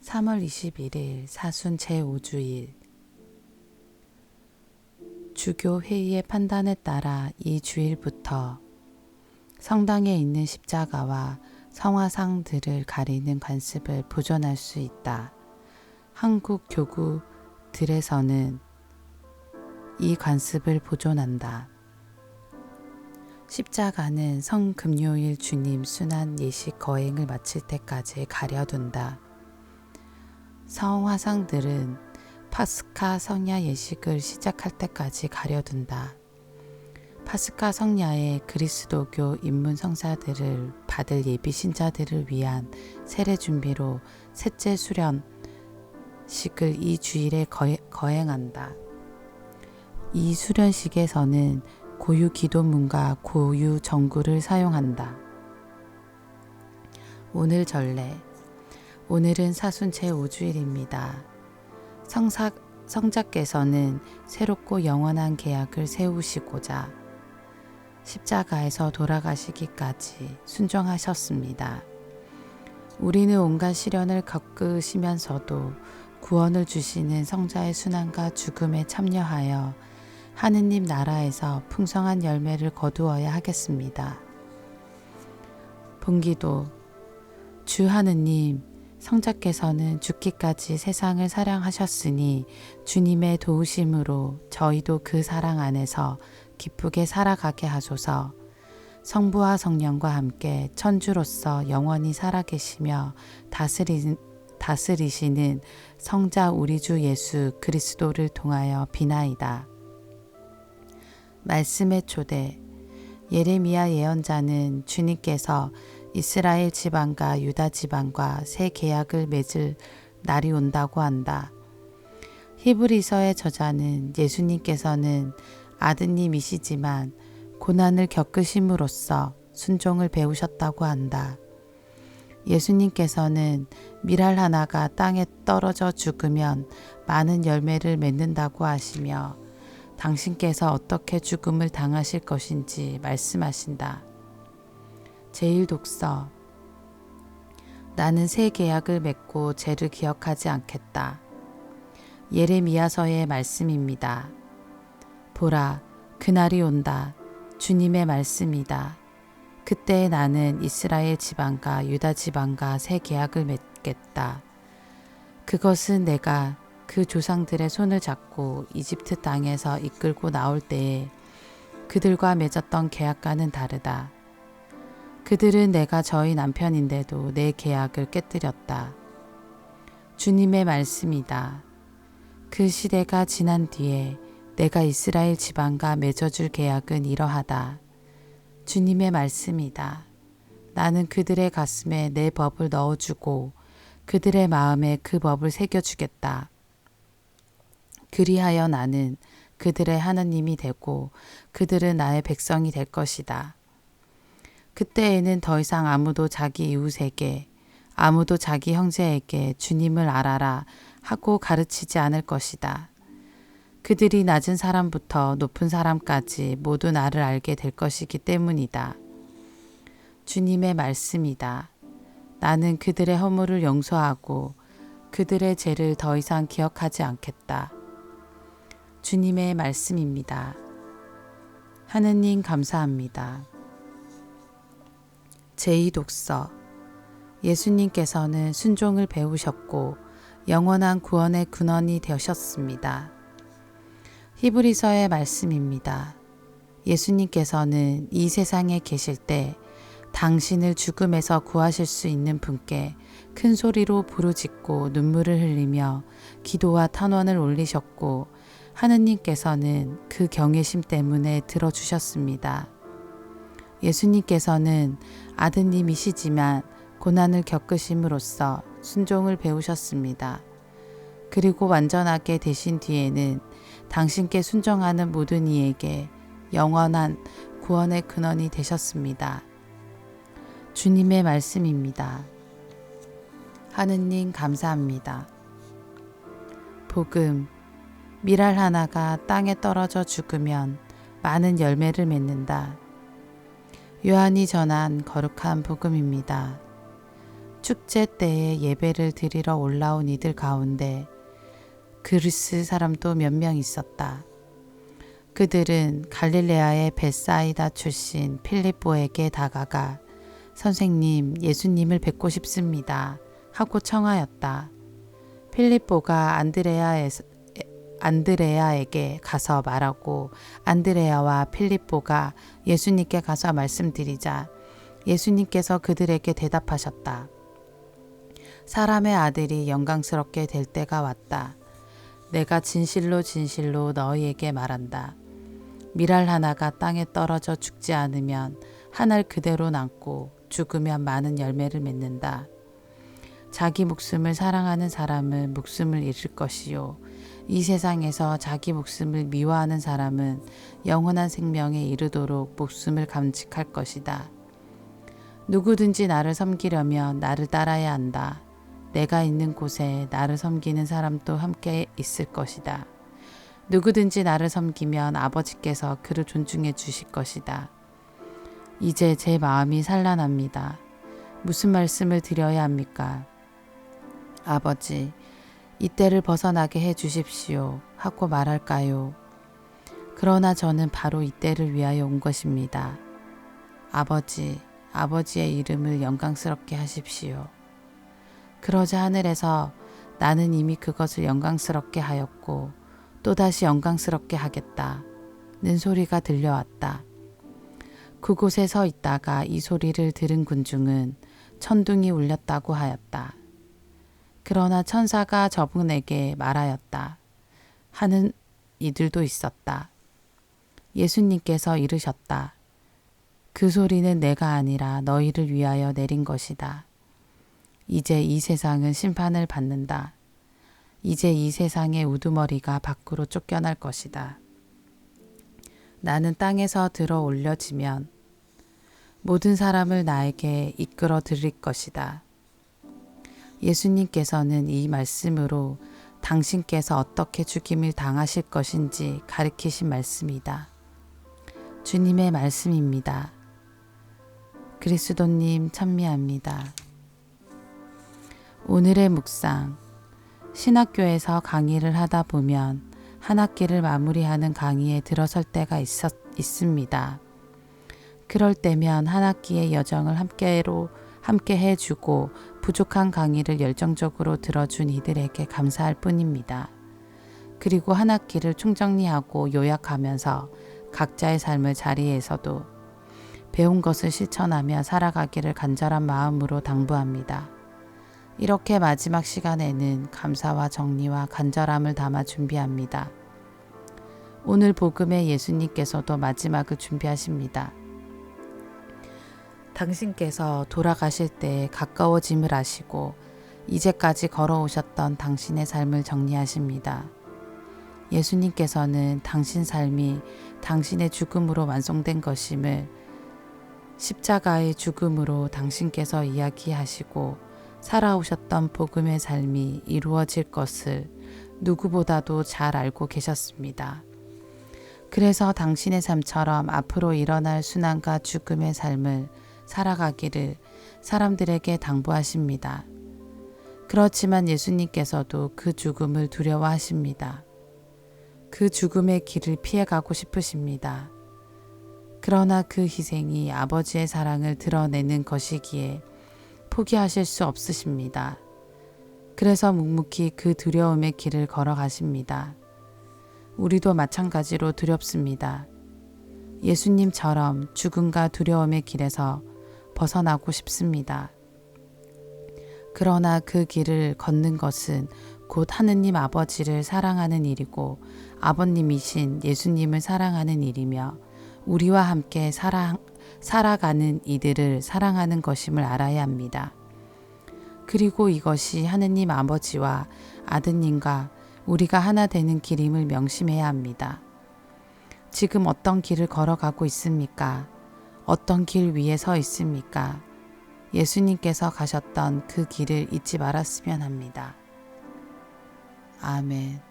3월 21일 사순 제5주일 주교 회의의 판단에 따라 이 주일부터 성당에 있는 십자가와 성화상들을 가리는 관습을 보존할 수 있다. 한국 교구들에서는 이 관습을 보존한다. 십자가는 성금요일 주님 순환 예식 거행을 마칠 때까지 가려둔다. 성화상들은 파스카 성야 예식을 시작할 때까지 가려둔다. 파스카 성야의 그리스도교 입문 성사들을 받을 예비 신자들을 위한 세례 준비로 셋째 수련식을 이 주일에 거행한다. 이 수련식에서는 고유 기도문과 고유 정구를 사용한다. 오늘 전례. 오늘은 사순 제5주일입니다. 성자께서는 새롭고 영원한 계약을 세우시고자 십자가에서 돌아가시기까지 순종하셨습니다. 우리는 온갖 시련을 겪으시면서도 구원을 주시는 성자의 순환과 죽음에 참여하여 하느님 나라에서 풍성한 열매를 거두어야 하겠습니다. 본기도. 주 하느님, 성자께서는 죽기까지 세상을 사랑하셨으니 주님의 도우심으로 저희도 그 사랑 안에서 기쁘게 살아가게 하소서. 성부와 성령과 함께 천주로서 영원히 살아계시며 다스리시는 성자 우리 주 예수 그리스도를 통하여 비나이다. 말씀의 초대. 예레미야 예언자는 주님께서 이스라엘 지방과 유다 지방과 새 계약을 맺을 날이 온다고 한다. 히브리서의 저자는 예수님께서는 아드님이시지만 고난을 겪으심으로써 순종을 배우셨다고 한다. 예수님께서는 밀알 하나가 땅에 떨어져 죽으면 많은 열매를 맺는다고 하시며 당신께서 어떻게 죽음을 당하실 것인지 말씀하신다. 제1독서. 나는 새 계약을 맺고 죄를 기억하지 않겠다. 예레미야서의 말씀입니다. 보라, 그날이 온다. 주님의 말씀이다. 그때 나는 이스라엘 지방과 유다 지방과 새 계약을 맺겠다. 그것은 내가 그 조상들의 손을 잡고 이집트 땅에서 이끌고 나올 때에 그들과 맺었던 계약과는 다르다. 그들은 내가 저희 남편인데도 내 계약을 깨뜨렸다. 주님의 말씀이다. 그 시대가 지난 뒤에 내가 이스라엘 지방과 맺어줄 계약은 이러하다. 주님의 말씀이다. 나는 그들의 가슴에 내 법을 넣어주고 그들의 마음에 그 법을 새겨주겠다. 그리하여 나는 그들의 하나님이 되고 그들은 나의 백성이 될 것이다. 그때에는 더 이상 아무도 자기 이웃에게, 아무도 자기 형제에게 주님을 알아라 하고 가르치지 않을 것이다. 그들이 낮은 사람부터 높은 사람까지 모두 나를 알게 될 것이기 때문이다. 주님의 말씀이다. 나는 그들의 허물을 용서하고 그들의 죄를 더 이상 기억하지 않겠다. 주님의 말씀입니다. 하느님 감사합니다. 제2독서. 예수님께서는 순종을 배우셨고 영원한 구원의 근원이 되셨습니다. 히브리서의 말씀입니다. 예수님께서는 이 세상에 계실 때 당신을 죽음에서 구하실 수 있는 분께 큰 소리로 부르짖고 눈물을 흘리며 기도와 탄원을 올리셨고 하느님께서는 그 경외심 때문에 들어주셨습니다. 예수님께서는 아드님이시지만 고난을 겪으심으로써 순종을 배우셨습니다. 그리고 완전하게 되신 뒤에는 당신께 순종하는 모든 이에게 영원한 구원의 근원이 되셨습니다. 주님의 말씀입니다. 하느님 감사합니다. 복음. 밀알 하나가 땅에 떨어져 죽으면 많은 열매를 맺는다. 요한이 전한 거룩한 복음입니다. 축제 때에 예배를 드리러 올라온 이들 가운데 그리스 사람도 몇 명 있었다. 그들은 갈릴레아의 벳사이다 출신 필립보에게 다가가 선생님, 예수님을 뵙고 싶습니다 하고 청하였다. 필립보가 안드레아에게 가서 말하고 안드레아와 필립보가 예수님께 가서 말씀드리자 예수님께서 그들에게 대답하셨다. 사람의 아들이 영광스럽게 될 때가 왔다. 내가 진실로 진실로 너희에게 말한다. 밀알 하나가 땅에 떨어져 죽지 않으면 한 알 그대로 남고 죽으면 많은 열매를 맺는다. 자기 목숨을 사랑하는 사람은 목숨을 잃을 것이요. 이 세상에서 자기 목숨을 미워하는 사람은 영원한 생명에 이르도록 목숨을 감직할 것이다. 누구든지 나를 섬기려면 나를 따라야 한다. 내가 있는 곳에 나를 섬기는 사람도 함께 있을 것이다. 누구든지 나를 섬기면 아버지께서 그를 존중해 주실 것이다. 이제 제 마음이 산란합니다. 무슨 말씀을 드려야 합니까? 아버지, 이 때를 벗어나게 해 주십시오 하고 말할까요? 그러나 저는 바로 이 때를 위하여 온 것입니다. 아버지, 아버지의 이름을 영광스럽게 하십시오. 그러자 하늘에서 나는 이미 그것을 영광스럽게 하였고 또다시 영광스럽게 하겠다는 소리가 들려왔다. 그곳에 서 있다가 이 소리를 들은 군중은 천둥이 울렸다고 하였다. 그러나 천사가 저분에게 말하였다. 하는 이들도 있었다. 예수님께서 이르셨다. 그 소리는 내가 아니라 너희를 위하여 내린 것이다. 이제 이 세상은 심판을 받는다. 이제 이 세상의 우두머리가 밖으로 쫓겨날 것이다. 나는 땅에서 들어 올려지면 모든 사람을 나에게 이끌어 드릴 것이다. 예수님께서는 이 말씀으로 당신께서 어떻게 죽임을 당하실 것인지 가르치신 말씀이다. 주님의 말씀입니다. 그리스도님 찬미합니다. 오늘의 묵상. 신학교에서 강의를 하다 보면 한 학기를 마무리하는 강의에 들어설 때가 있습니다. 그럴 때면 한 학기의 여정을 함께 해주고 부족한 강의를 열정적으로 들어준 이들에게 감사할 뿐입니다. 그리고 한 학기를 총정리하고 요약하면서 각자의 삶의 자리에서도 배운 것을 실천하며 살아가기를 간절한 마음으로 당부합니다. 이렇게 마지막 시간에는 감사와 정리와 간절함을 담아 준비합니다. 오늘 복음의 예수님께서도 마지막을 준비하십니다. 당신께서 돌아가실 때 가까워짐을 아시고 이제까지 걸어오셨던 당신의 삶을 정리하십니다. 예수님께서는 당신 삶이 당신의 죽음으로 완성된 것임을 십자가의 죽음으로 당신께서 이야기하시고 살아오셨던 복음의 삶이 이루어질 것을 누구보다도 잘 알고 계셨습니다. 그래서 당신의 삶처럼 앞으로 일어날 순환과 죽음의 삶을 살아가기를 사람들에게 당부하십니다. 그렇지만 예수님께서도 그 죽음을 두려워하십니다. 그 죽음의 길을 피해가고 싶으십니다. 그러나 그 희생이 아버지의 사랑을 드러내는 것이기에 포기하실 수 없으십니다. 그래서 묵묵히 그 두려움의 길을 걸어가십니다. 우리도 마찬가지로 두렵습니다. 예수님처럼 죽음과 두려움의 길에서 벗어나고 싶습니다. 그러나 그 길을 걷는 것은 곧 하느님 아버지를 사랑하는 일이고 아버님이신 예수님을 사랑하는 일이며 우리와 함께 살아가는 이들을 사랑하는 것임을 알아야 합니다. 그리고 이것이 하느님 아버지와 아드님과 우리가 하나 되는 길임을 명심해야 합니다. 지금 어떤 길을 걸어가고 있습니까? 어떤 길 위에 서 있습니까? 예수님께서 가셨던 그 길을 잊지 말았으면 합니다. 아멘.